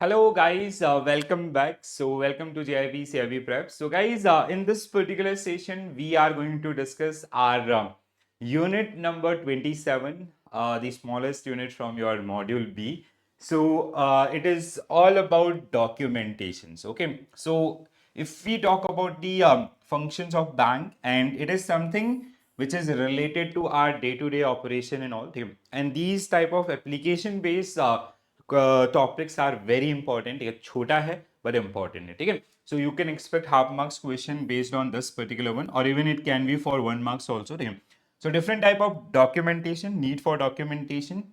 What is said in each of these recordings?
Hello guys, welcome back. Welcome to JIIB CIB Prep. Guys, in this particular session, we are going to discuss our unit number 27, the smallest unit from your module B. It is all about documentations. Okay, so if we talk about the functions of bank, and it is something which is related to our day-to-day operation and all, okay? And these type of application-based topics are very important. ये छोटा है but important है, ठीक है? So you can expect half marks question based on this particular one, or even it can be for 1 marks also, ठीक है? So different type of documentation, need for documentation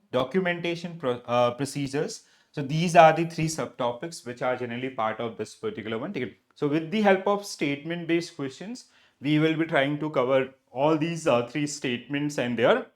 procedures. So these are the three subtopics which are generally part of this particular one, ठीक है? So with the help of statement based questions, we will be trying to cover all these three statements and their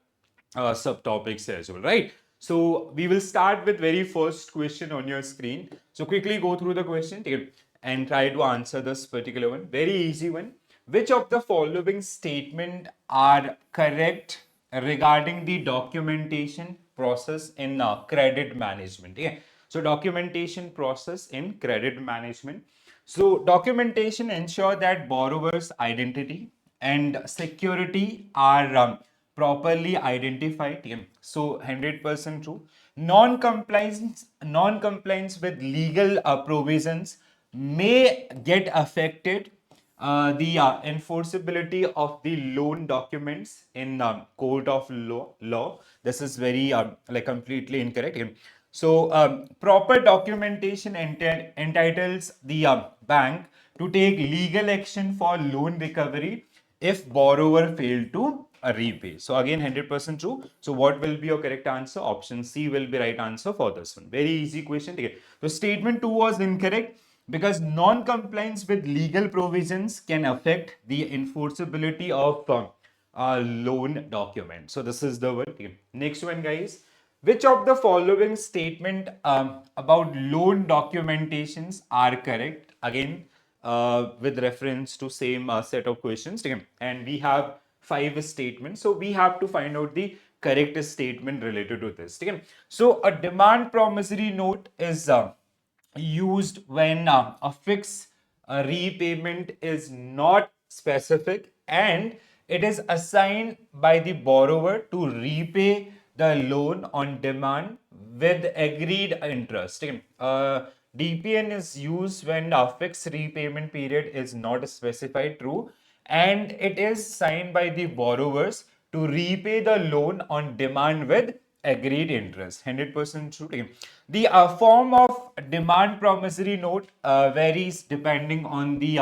subtopics as well, right? So we will start with very first question on your screen. So quickly go through the question and try to answer this particular one. Very easy one. Which of the following statement are correct regarding the documentation process in credit management? Yeah. So documentation process in credit management. So documentation ensure that borrower's identity and security are properly identified. Yeah. So 100% true. Non-compliance with legal provisions may get affected the enforceability of the loan documents in court of law. This is very like completely incorrect. Yeah. So proper documentation entitles the bank to take legal action for loan recovery if borrower failed to repay. So again 100% true. So what will be your correct answer? Option C will be right answer for this one. Very easy question. Okay. So statement 2 was incorrect because non-compliance with legal provisions can affect the enforceability of loan document. So this is the one. Okay. Next one, guys. Which of the following statement about loan documentations are correct? Again, with reference to same set of questions. Okay. And we have 5 statements. So we have to find out the correct statement related to this. Okay. So a demand promissory note is used when a fixed repayment is not specific and it is assigned by the borrower to repay the loan on demand with agreed interest. DPN is used when a fixed repayment period is not specified, true, and it is signed by the borrowers to repay the loan on demand with agreed interest. 100% true. The form of demand promissory note varies depending on the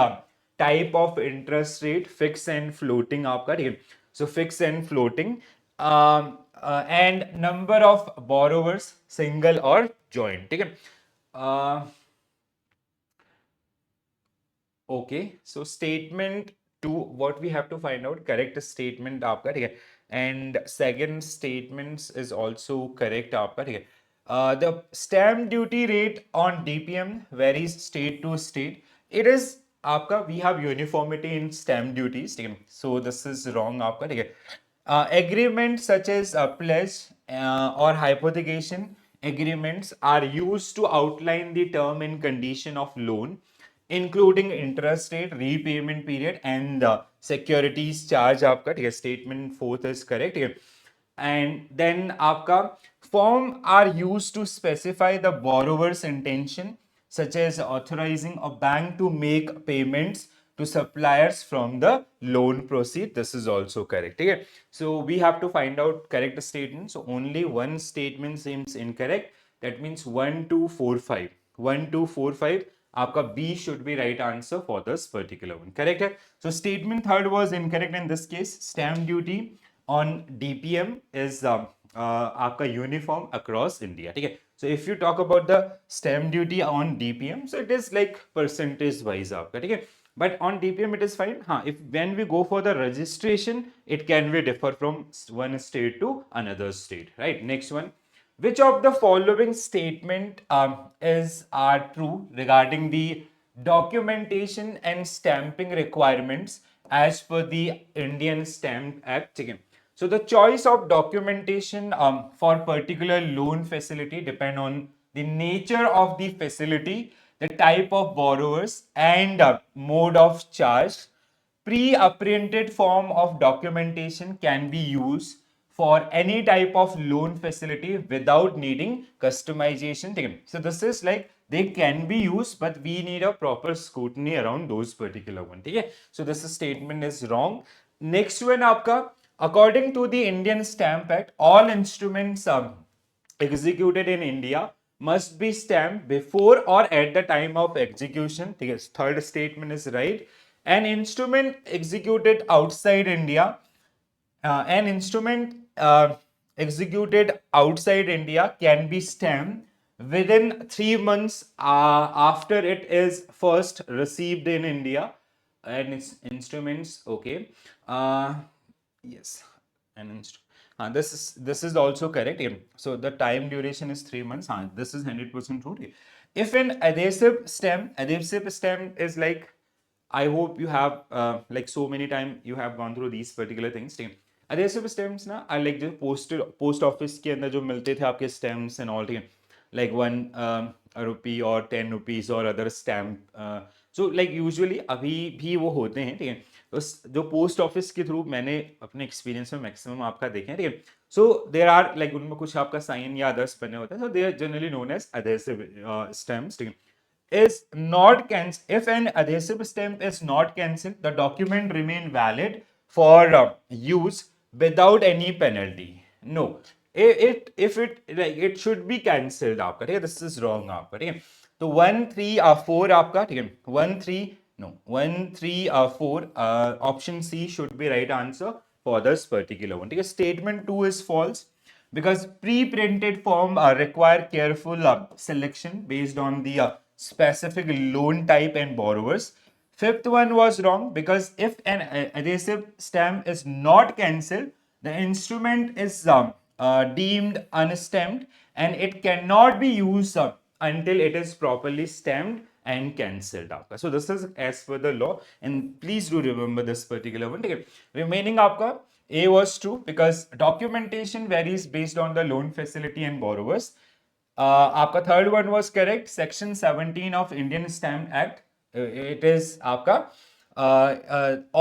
type of interest rate, fixed and floating आपका, ठीक है? So fixed and floating, and number of borrowers, single or joint, ठीक है? Okay, so statement 2, what we have to find out, correct statement आपका, ठीक है? And second statements is also correct आपका, ठीक है? The stamp duty rate on DPM varies state to state. It is आपका, we have uniformity in stamp duties, ठीक है? So this is wrong आपका, ठीक है? Agreements such as pledge or hypothecation agreements are used to outline the term and condition of loan, including interest rate, repayment period, and securities charge आपका, ठीक है? Statement 4th is correct, ठीक है? And then आपका form are used to specify the borrower's intention, such as authorizing a bank to make payments to suppliers from the loan proceed. This is also correct. Okay? So we have to find out correct statement. So only one statement seems incorrect. That means 1, 2, 4, 5. 1, 2, 4, 5. आपका B should be right answer for this particular one. Correct है? So statement 3rd was incorrect in this case. Stamp duty on DPM is आपका uniform across India. ठीक है? So if you talk about the stamp duty on DPM, so it is like percentage wise आपका, ठीक है? But on DPM it is fine. If when we go for the registration, it can be differ from one state to another state, right? Next one. Which of the following statement are true regarding the documentation and stamping requirements as per the Indian Stamp Act? Okay. So the choice of documentation for particular loan facility depend on the nature of the facility, the type of borrowers, and mode of charge. Pre-apprinted form of documentation can be used for any type of loan facility without needing customization taken. So this is like they can be used, but we need a proper scrutiny around those particular one. Okay? So this statement is wrong. Next one, आपका according to the Indian Stamp Act, all instruments executed in India must be stamped before or at the time of execution. Yes, third statement is right. An instrument executed outside India, an instrument executed outside India can be stamped within 3 months after it is first received in India. And its instruments, okay. Yes, an instrument. This is also correct. Yeah. So the time duration is 3 months. This is 100% true. If an adhesive stem is like, I hope you have like so many time you have gone through these particular things. ठीक है. Adhesive stamps ना are like जो post office के अंदर जो मिलते थे आपके stamps and all, ठीक है. Like 1 rupee or 10 rupees or other stamp. So like usually अभी भी वो होते हैं, ठीक है. तो जो पोस्ट ऑफिस के थ्रू मैंने अपने एक्सपीरियंस में मैक्सिमम आपका देखे हैं, ठीक है. सो देर आर लाइक उनमें कुछ आपका साइन या अदर्स बने होते हैं. So they are generally known as adhesive stamps, ठीक है. Is not cancelled. If an adhesive stamp is not cancelled, the document remain valid for use without any penalty. No, if it like it should be cancelled आपका, ठीक है. This is wrong आपका, ठीक है. तो 1 3 4 आपका, ठीक है. 1 3 no 1 3 4 option C should be right answer for this particular one. ठीक है. Statement 2 is false because pre-printed form require careful selection based on the specific loan type and borrowers. Fifth one was wrong because if an adhesive stamp is not cancelled, the instrument is deemed unstamped and it cannot be used until it is properly stamped and cancelled. So this is as per the law, and please do remember this particular one. Remaining आपका A was true because documentation varies based on the loan facility and borrowers. आपका third one was correct. Section 17 of Indian Stamp Act. It is आपका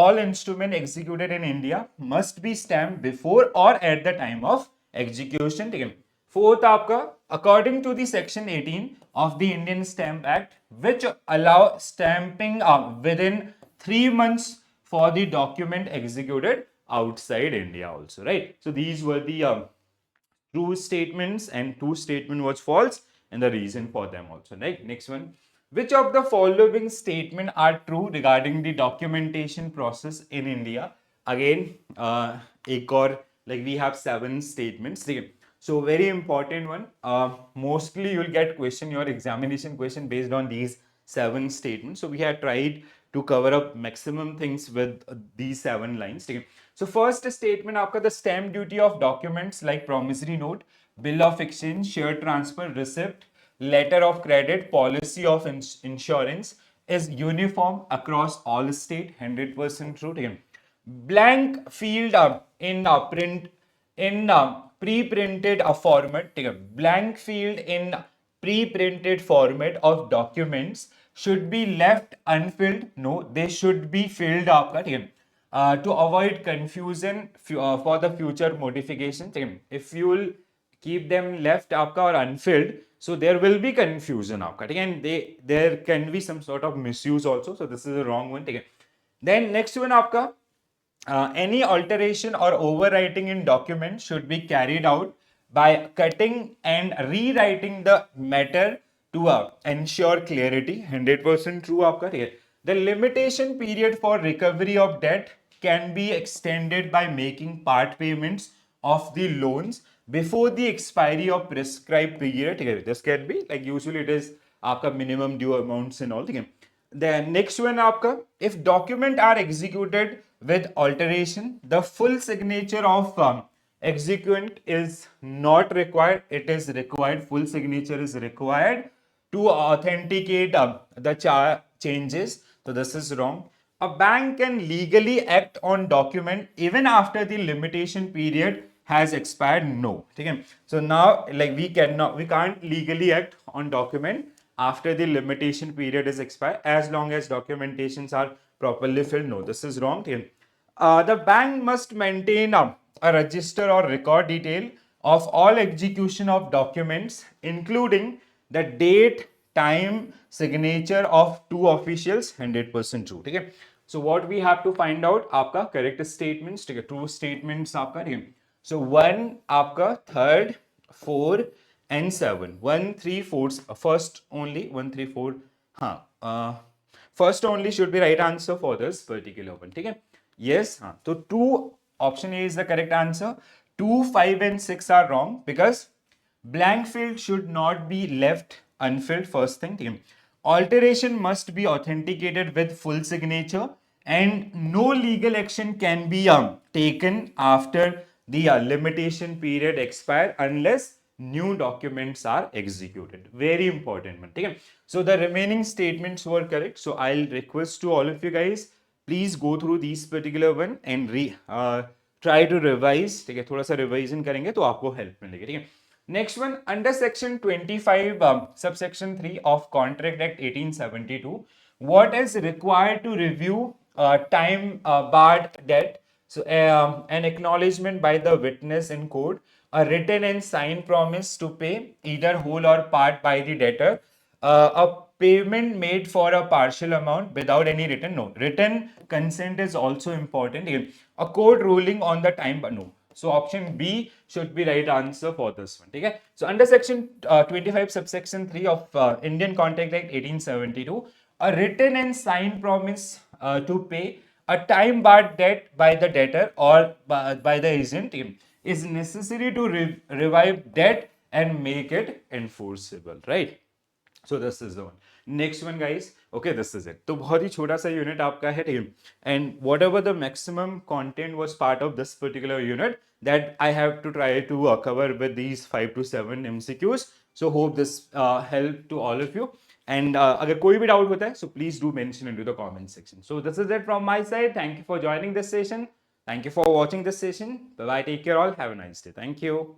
all instrument executed in India must be stamped before or at the time of execution. ठीक है. Fourth आपका according to the section 18 of the Indian Stamp Act, which allow stamping within 3 months for the document executed outside India also, right? So these were the true statements and two statement was false and the reason for them also, right? Next one, which of the following statement are true regarding the documentation process in India? Again, एक और like we have 7 statements. So very important one. Mostly you will get question, your examination question based on these 7 statements. So we have tried to cover up maximum things with these 7 lines. So first statement, आपका the stamp duty of documents like promissory note, bill of exchange, share transfer, receipt, letter of credit, policy of insurance is uniform across all state. 100% true. Blank field in print in pre-printed format. Blank field in pre-printed format of documents should be left unfilled. No, they should be filled up. To avoid confusion for the future modification. If you will keep them left आपका or unfilled, so there will be confusion आपका, and there can be some sort of misuse also. So this is a wrong one. Then next one आपका any alteration or overwriting in document should be carried out by cutting and rewriting the matter to ensure clarity. 100% true आपका. The limitation period for recovery of debt can be extended by making part payments of the loans before the expiry of prescribed period. This can be like usually it is आपका minimum due amounts and all. The next one आपका, if document are executed with alteration, the full signature of executant is not required. It is required. Full signature is required to authenticate the changes. So this is wrong. A bank can legally act on document even after the limitation period has expired, no. ठीक है, so now like we can't legally act on document after the limitation period is expired as long as documentations are properly filled. No, this is wrong. ठीक है, the bank must maintain a register or record detail of all execution of documents, including the date, time, signature of two officials. 100% true. ठीक है, so what we have to find out आपका correct statements. ठीक है, true statements आपका. ठीक है, so 1 आपका, 3rd, 4 and 7. 1 3 4 first only 1 3 4. हाँ, first only should be right answer for this particular one. ठीक है, yes. हाँ, तो 2 option A is the correct answer. 2 5 and 6 are wrong because blank field should not be left unfilled. First thing, ठीक है, alteration must be authenticated with full signature and no legal action can be taken after the limitation period expire unless new documents are executed. Very important one. ठीक है, so the remaining statements were correct. So I'll request to all of you guys, please go through these particular one and try to revise. ठीक है, थोड़ा सा revision करेंगे तो आपको help मिलेगी. ठीक है, next one, under section 25 subsection 3 of Contract Act 1872, what is required to review time barred debt? So an acknowledgement by the witness in court, a written and signed promise to pay either whole or part by the debtor, a payment made for a partial amount without any written. No, written consent is also important. A court ruling on the time, but no. So option B should be right answer for this one. Okay? So under section 25 subsection 3 of Indian Contract Act 1872, a written and signed promise to pay a time barred debt by the debtor or by the agent is necessary to revive debt and make it enforceable, right? So this is the one. Next one, guys. Okay, this is it. तो बहुत ही छोटा सा unit आपका है, ठीक है, and whatever the maximum content was part of this particular unit that I have to try to cover with these 5 to 7 MCQs. So hope this help to all of you. And अगर कोई भी doubt होता है, so please do mention into the comment section. So this is it from my side. Thank you for joining this session. Thank you for watching this session. Bye bye. Take care all. Have a nice day. Thank you.